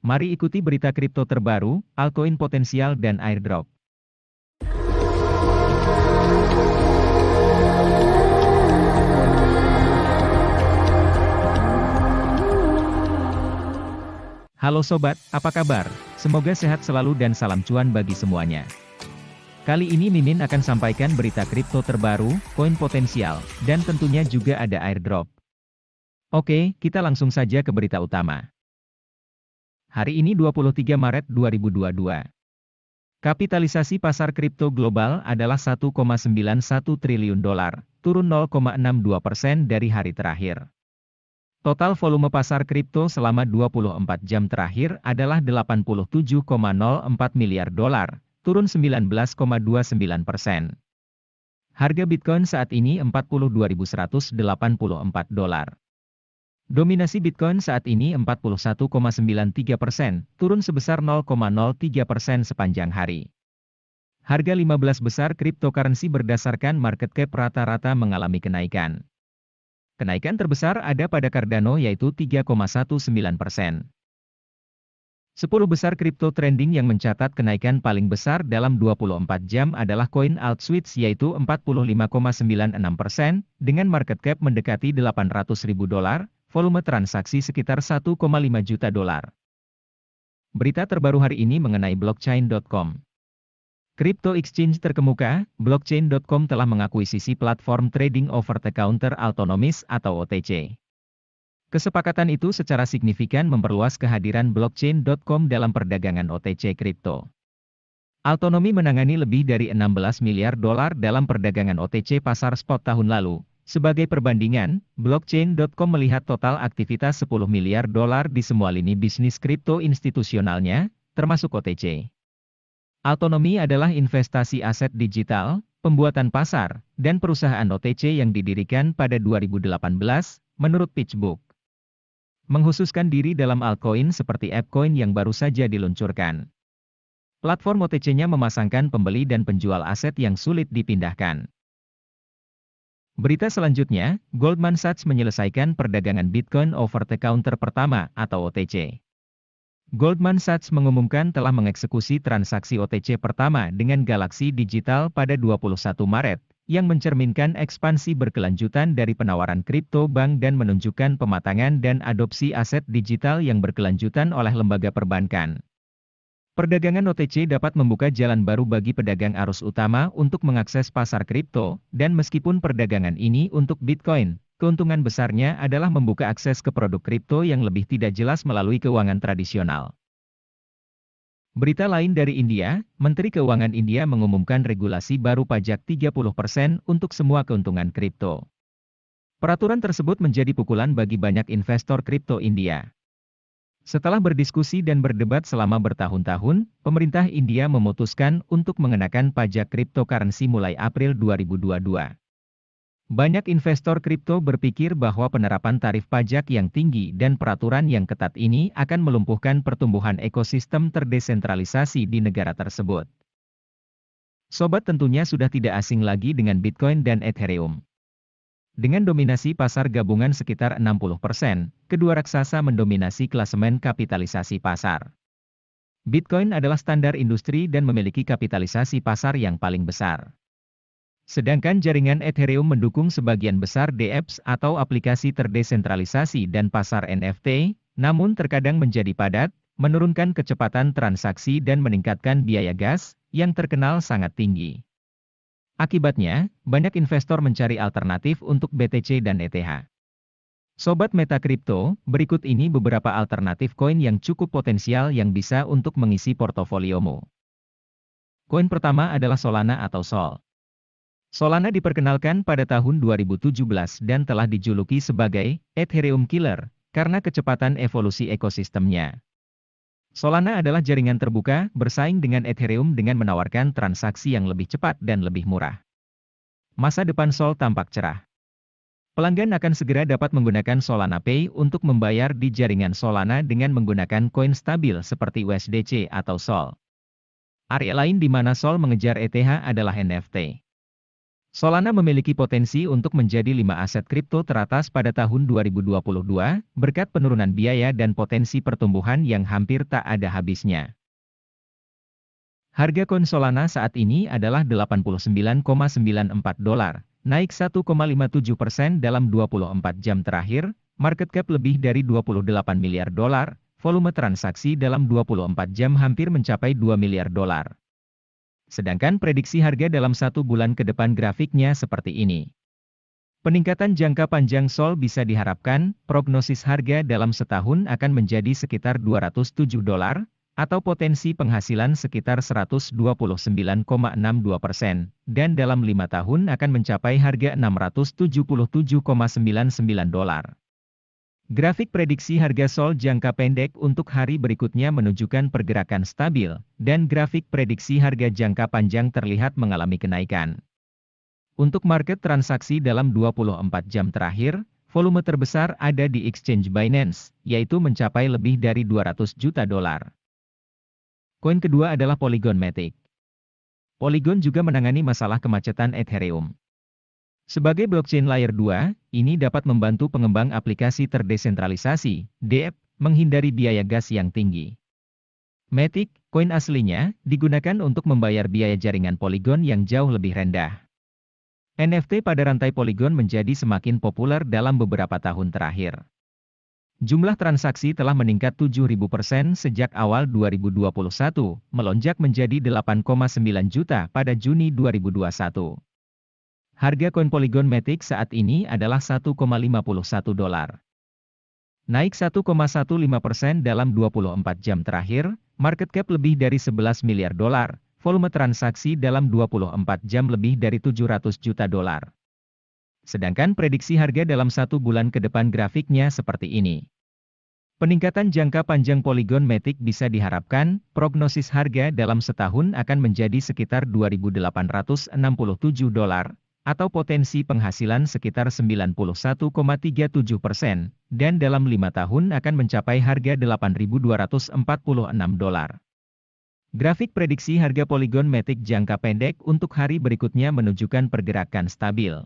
Mari ikuti berita kripto terbaru, altcoin potensial dan airdrop. Halo sobat, apa kabar? Semoga sehat selalu dan salam cuan bagi semuanya. Kali ini Mimin akan sampaikan berita kripto terbaru, koin potensial, dan tentunya juga ada airdrop. Oke, kita langsung saja ke berita utama. Hari ini 23 Maret 2022. Kapitalisasi pasar kripto global adalah 1,91 triliun dolar, turun 0,62% dari hari terakhir. Total volume pasar kripto selama 24 jam terakhir adalah 87,04 miliar dolar, turun 19,29%. Harga Bitcoin saat ini 42.184 dolar. Dominasi Bitcoin saat ini 41,93%, turun sebesar 0,03% sepanjang hari. Harga 15 besar cryptocurrency berdasarkan market cap rata-rata mengalami kenaikan. Kenaikan terbesar ada pada Cardano yaitu 3,19%. 10 besar kripto trending yang mencatat kenaikan paling besar dalam 24 jam adalah koin AltSwitch yaitu 45,96%, dengan market cap mendekati 800.000 dolar, volume transaksi sekitar 1,5 juta dolar. Berita terbaru hari ini mengenai blockchain.com. Crypto exchange terkemuka, blockchain.com telah mengakuisisi platform trading over the counter autonomous atau OTC. Kesepakatan itu secara signifikan memperluas kehadiran blockchain.com dalam perdagangan OTC kripto. Autonomy menangani lebih dari 16 miliar dolar dalam perdagangan OTC pasar spot tahun lalu. Sebagai perbandingan, blockchain.com melihat total aktivitas 10 miliar dolar di semua lini bisnis kripto institusionalnya, termasuk OTC. Autonomy adalah investasi aset digital, pembuatan pasar, dan perusahaan OTC yang didirikan pada 2018, menurut PitchBook. Menghususkan diri dalam altcoin seperti ApeCoin yang baru saja diluncurkan. Platform OTC-nya memasangkan pembeli dan penjual aset yang sulit dipindahkan. Berita selanjutnya, Goldman Sachs menyelesaikan perdagangan Bitcoin over the counter pertama atau OTC. Goldman Sachs mengumumkan telah mengeksekusi transaksi OTC pertama dengan Galaxy Digital pada 21 Maret, yang mencerminkan ekspansi berkelanjutan dari penawaran kripto bank dan menunjukkan pematangan dan adopsi aset digital yang berkelanjutan oleh lembaga perbankan. Perdagangan OTC dapat membuka jalan baru bagi pedagang arus utama untuk mengakses pasar kripto, dan meskipun perdagangan ini untuk Bitcoin, keuntungan besarnya adalah membuka akses ke produk kripto yang lebih tidak jelas melalui keuangan tradisional. Berita lain dari India, Menteri Keuangan India mengumumkan regulasi baru pajak 30% untuk semua keuntungan kripto. Peraturan tersebut menjadi pukulan bagi banyak investor kripto India. Setelah berdiskusi dan berdebat selama bertahun-tahun, pemerintah India memutuskan untuk mengenakan pajak cryptocurrency mulai April 2022. Banyak investor kripto berpikir bahwa penerapan tarif pajak yang tinggi dan peraturan yang ketat ini akan melumpuhkan pertumbuhan ekosistem terdesentralisasi di negara tersebut. Sobat tentunya sudah tidak asing lagi dengan Bitcoin dan Ethereum. Dengan dominasi pasar gabungan sekitar 60%, kedua raksasa mendominasi klasemen kapitalisasi pasar. Bitcoin adalah standar industri dan memiliki kapitalisasi pasar yang paling besar. Sedangkan jaringan Ethereum mendukung sebagian besar dApps atau aplikasi terdesentralisasi dan pasar NFT, namun terkadang menjadi padat, menurunkan kecepatan transaksi dan meningkatkan biaya gas, yang terkenal sangat tinggi. Akibatnya, banyak investor mencari alternatif untuk BTC dan ETH. Sobat Meta Kripto, berikut ini beberapa alternatif koin yang cukup potensial yang bisa untuk mengisi portofoliomu. Koin pertama adalah Solana atau Sol. Solana diperkenalkan pada tahun 2017 dan telah dijuluki sebagai Ethereum Killer, karena kecepatan evolusi ekosistemnya. Solana adalah jaringan terbuka, bersaing dengan Ethereum dengan menawarkan transaksi yang lebih cepat dan lebih murah. Masa depan Sol tampak cerah. Pelanggan akan segera dapat menggunakan Solana Pay untuk membayar di jaringan Solana dengan menggunakan koin stabil seperti USDC atau Sol. Area lain di mana Sol mengejar ETH adalah NFT. Solana memiliki potensi untuk menjadi 5 aset kripto teratas pada tahun 2022, berkat penurunan biaya dan potensi pertumbuhan yang hampir tak ada habisnya. Harga koin Solana saat ini adalah $89,94, naik 1,57% dalam 24 jam terakhir, market cap lebih dari $28 miliar, volume transaksi dalam 24 jam hampir mencapai $2 miliar. Sedangkan prediksi harga dalam 1 bulan ke depan grafiknya seperti ini. Peningkatan jangka panjang SOL bisa diharapkan, prognosis harga dalam setahun akan menjadi sekitar $207, atau potensi penghasilan sekitar 129,62%, dan dalam 5 tahun akan mencapai harga $677,99. Grafik prediksi harga SOL jangka pendek untuk hari berikutnya menunjukkan pergerakan stabil, dan grafik prediksi harga jangka panjang terlihat mengalami kenaikan. Untuk market transaksi dalam 24 jam terakhir, volume terbesar ada di exchange Binance, yaitu mencapai lebih dari $200 juta. Koin kedua adalah Polygon Matic. Polygon juga menangani masalah kemacetan Ethereum. Sebagai blockchain layer 2, ini dapat membantu pengembang aplikasi terdesentralisasi, DeFi, menghindari biaya gas yang tinggi. Matic, koin aslinya, digunakan untuk membayar biaya jaringan Polygon yang jauh lebih rendah. NFT pada rantai Polygon menjadi semakin populer dalam beberapa tahun terakhir. Jumlah transaksi telah meningkat 7.000% sejak awal 2021, melonjak menjadi 8,9 juta pada Juni 2021. Harga koin Polygon Matic saat ini adalah $1,51. Naik 1,15% dalam 24 jam terakhir, market cap lebih dari $11 miliar, volume transaksi dalam 24 jam lebih dari $700 juta. Sedangkan prediksi harga dalam 1 bulan ke depan grafiknya seperti ini. Peningkatan jangka panjang Polygon Matic bisa diharapkan, prognosis harga dalam setahun akan menjadi sekitar $2.867, atau potensi penghasilan sekitar 91,37%, dan dalam 5 tahun akan mencapai harga $8.246. Grafik prediksi harga Polygon Matic jangka pendek untuk hari berikutnya menunjukkan pergerakan stabil.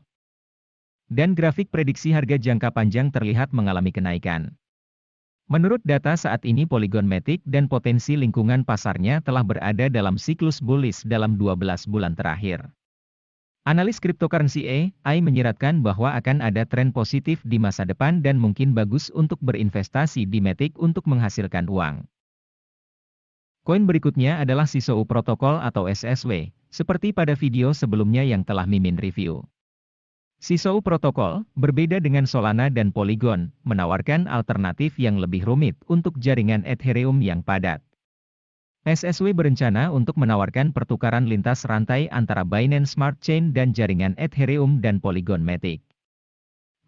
Dan grafik prediksi harga jangka panjang terlihat mengalami kenaikan. Menurut data saat ini Polygon Matic dan potensi lingkungan pasarnya telah berada dalam siklus bullish dalam 12 bulan terakhir. Analis cryptocurrency AI menyiratkan bahwa akan ada tren positif di masa depan dan mungkin bagus untuk berinvestasi di Matic untuk menghasilkan uang. Koin berikutnya adalah Shisou Protocol atau SSW, seperti pada video sebelumnya yang telah Mimin review. Shisou Protocol, berbeda dengan Solana dan Polygon, menawarkan alternatif yang lebih rumit untuk jaringan Ethereum yang padat. SSW berencana untuk menawarkan pertukaran lintas rantai antara Binance Smart Chain dan jaringan Ethereum dan Polygon Matic.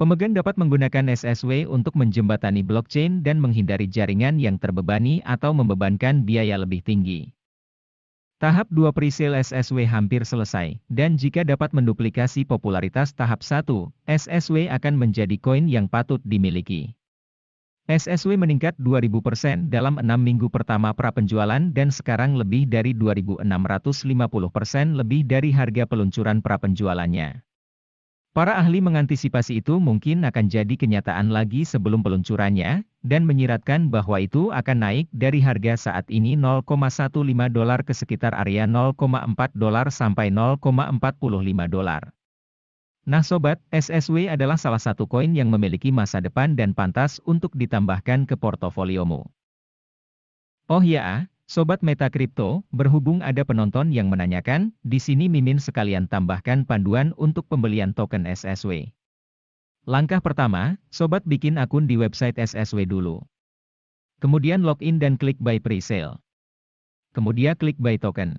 Pemegang dapat menggunakan SSW untuk menjembatani blockchain dan menghindari jaringan yang terbebani atau membebankan biaya lebih tinggi. Tahap 2 presale SSW hampir selesai, dan jika dapat menduplikasi popularitas tahap 1, SSW akan menjadi koin yang patut dimiliki. SSW meningkat 2.000% dalam 6 minggu pertama pra-penjualan dan sekarang lebih dari 2.650% lebih dari harga peluncuran pra-penjualannya. Para ahli mengantisipasi itu mungkin akan jadi kenyataan lagi sebelum peluncurannya, dan menyiratkan bahwa itu akan naik dari harga saat ini $0,15 ke sekitar area $0,4 sampai $0,45. Nah sobat, SSW adalah salah satu koin yang memiliki masa depan dan pantas untuk ditambahkan ke portofoliomu. Oh ya, sobat Meta Crypto, berhubung ada penonton yang menanyakan, di sini Mimin sekalian tambahkan panduan untuk pembelian token SSW. Langkah pertama, sobat bikin akun di website SSW dulu. Kemudian login dan klik buy presale. Kemudian klik buy token.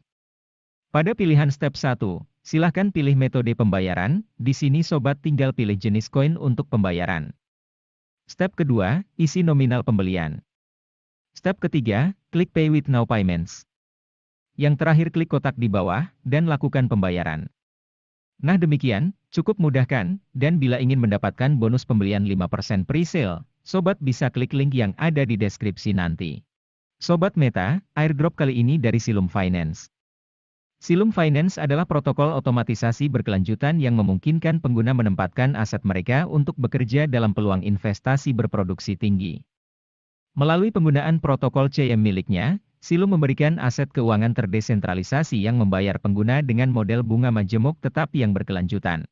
Pada pilihan step 1, silahkan pilih metode pembayaran, di sini sobat tinggal pilih jenis koin untuk pembayaran. Step kedua, isi nominal pembelian. Step ketiga, klik Pay with Now Payments. Yang terakhir klik kotak di bawah, dan lakukan pembayaran. Nah demikian, cukup mudah kan, dan bila ingin mendapatkan bonus pembelian 5% presale, sobat bisa klik link yang ada di deskripsi nanti. Sobat Meta, airdrop kali ini dari Silum Finance. Silum Finance adalah protokol otomatisasi berkelanjutan yang memungkinkan pengguna menempatkan aset mereka untuk bekerja dalam peluang investasi berproduksi tinggi. Melalui penggunaan protokol CM miliknya, Silum memberikan aset keuangan terdesentralisasi yang membayar pengguna dengan model bunga majemuk tetap yang berkelanjutan.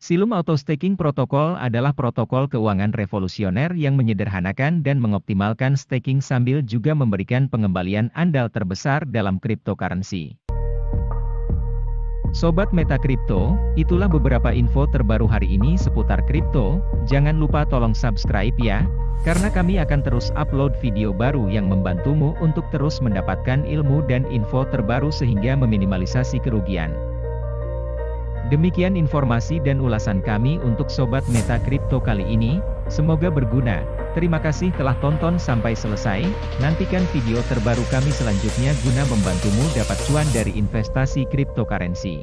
Silum Auto Staking Protocol adalah protokol keuangan revolusioner yang menyederhanakan dan mengoptimalkan staking sambil juga memberikan pengembalian andal terbesar dalam cryptocurrency. Sobat Meta Kripto, itulah beberapa info terbaru hari ini seputar kripto. Jangan lupa tolong subscribe ya, karena kami akan terus upload video baru yang membantumu untuk terus mendapatkan ilmu dan info terbaru sehingga meminimalisasi kerugian. Demikian informasi dan ulasan kami untuk Sobat Meta Kripto kali ini, semoga berguna. Terima kasih telah tonton sampai selesai, nantikan video terbaru kami selanjutnya guna membantumu dapat cuan dari investasi cryptocurrency.